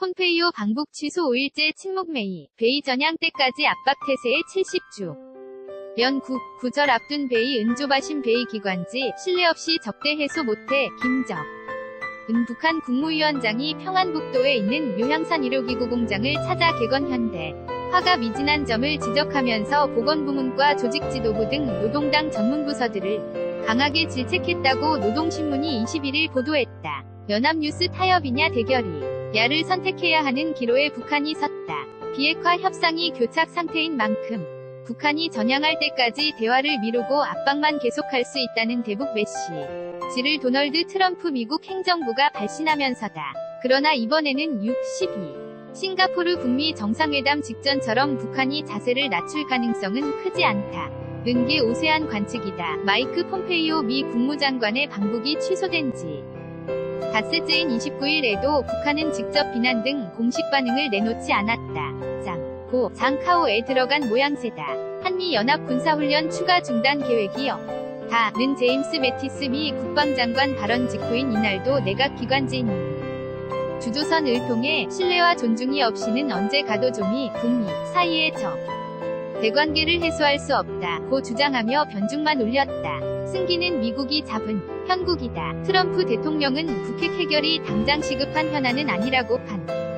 폼페이오 방북 취소 5일째 침묵 베이 전향 때까지 압박 태세의 70주. 연 9절 앞둔 베이 은조바신 베이 기관지 신뢰 없이 적대 해소 못해 김정 은 북한 국무위원장이 평안북도에 있는 묘향산 1호기구 공장을 찾아 개건 현대 화가 미진한 점을 지적하면서 보건부문과 조직지도부 등 노동당 전문부서들을 강하게 질책했다고 노동신문이 21일 보도했다. 연합뉴스 타협이냐 대결이 야를 선택해야 하는 기로에 북한이 섰다. 비핵화 협상이 교착 상태인 만큼 북한이 전향할 때까지 대화를 미루고 압박만 계속할 수 있다는 대북 메시지를 도널드 트럼프 미국 행정부가 발신하면서다. 그러나 이번에는 12. 싱가포르 북미 정상회담 직전처럼 북한이 자세를 낮출 가능성은 크지 않다. 는 게 오세안 관측이다. 마이크 폼페이오 미 국무장관의 방북이 취소된 지 닷새째인 29일에도 북한은 직접 비난 등 공식 반응을 내놓지 않았다. 장카오에 들어간 모양새다. 한미연합 군사훈련 추가 중단 계획이요. 는 제임스 매티스 미 국방장관 발언 직후인 이날도 내각 기관지인 주조선을 통해 신뢰와 존중이 없이는 언제 가도 좀이 북미 사이의 대관계를 해소할 수 없다. 고 주장하며 변죽만 올렸다. 승기는 미국이 잡은 형국이다. 트럼프 대통령은 북핵 해결이 당장 시급한 현안은 아니라고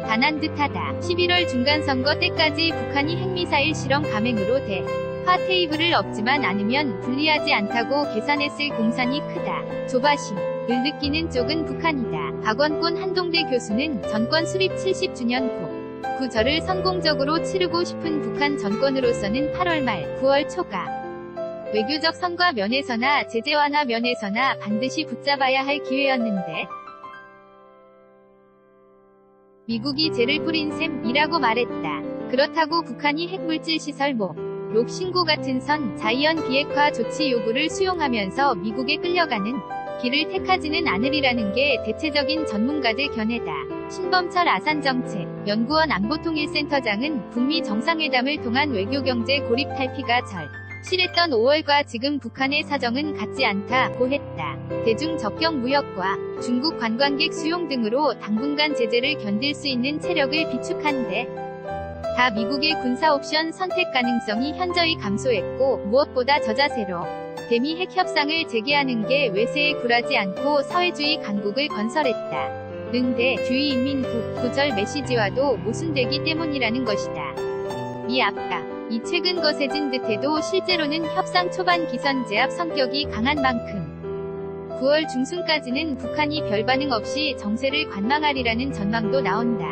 단한 듯하다. 11월 중간선거 때까지 북한이 핵미사일 실험 감행으로 대화 테이블을 엎지만 않으면 불리하지 않다고 계산했을 공산이 크다. 조바심을 느끼는 쪽은 북한이다. 박원권 한동대 교수는 전권 수립 70주년 구절을 성공적으로 치르고 싶은 북한 정권으로서는 8월 말 9월 초가 외교적 성과 면에서나 제재 완화 면에서나 반드시 붙잡아야 할 기회였는데 미국이 죄를 뿌린 셈이라고 말했다. 그렇다고 북한이 핵물질 시설 록 신고 같은 선 자이언 비핵화 조치 요구를 수용하면서 미국에 끌려가는 길을 택하지는 않으리라는 게 대체적인 전문가들 견해다. 신범철 아산정책연구원 안보통일센터장은 북미 정상회담을 통한 외교경제 고립 탈피가 실했던 5월과 지금 북한의 사정은 같지 않다고 했다. 대중 접경 무역과 중국 관광객 수용 등으로 당분간 제재를 견딜 수 있는 체력을 비축한데 다 미국의 군사 옵션 선택 가능성이 현저히 감소했고 무엇보다 저자세로 대미 핵 협상을 재개하는 게 외세에 굴하지 않고 사회주의 강국을 건설했다. 대 주의인민국 구절 메시지와도 모순되기 때문이라는 것이다. 미 압박이 최근 거세진 듯해도 실제로는 협상 초반 기선 제압 성격이 강한 만큼 9월 중순까지는 북한이 별 반응 없이 정세를 관망하리라는 전망도 나온다.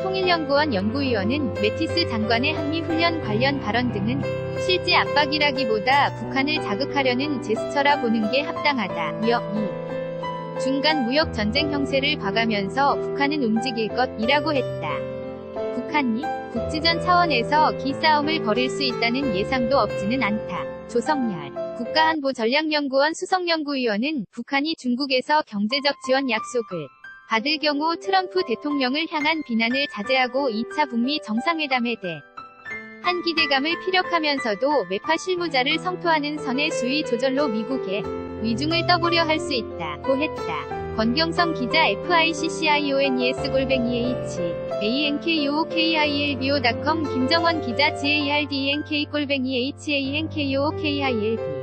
통일연구원 연구위원은 매티스 장관의 한미훈련 관련 발언 등은 실제 압박이라기보다 북한을 자극하려는 제스처라 보는 게 합당하다. 이 중간 무역 전쟁 형세를 봐가면서 북한은 움직일 것이라고 했다. 북한이 국지전 차원에서 기싸움을 벌일 수 있다는 예상도 없지는 않다. 조성열 국가안보전략연구원 수석연구위원은 북한이 중국에서 경제적 지원 약속을 받을 경우 트럼프 대통령을 향한 비난을 자제하고 2차 북미 정상회담에 대한 기대감을 피력하면서도 매파 실무자를 성토하는 선의 수위 조절로 미국의 위중을 떠보려 할 수 있다고 했다. 권경성 기자 FICCIONES-ANKUOKILBO.com 김정원 기자 GARDENK-HANKUOKILB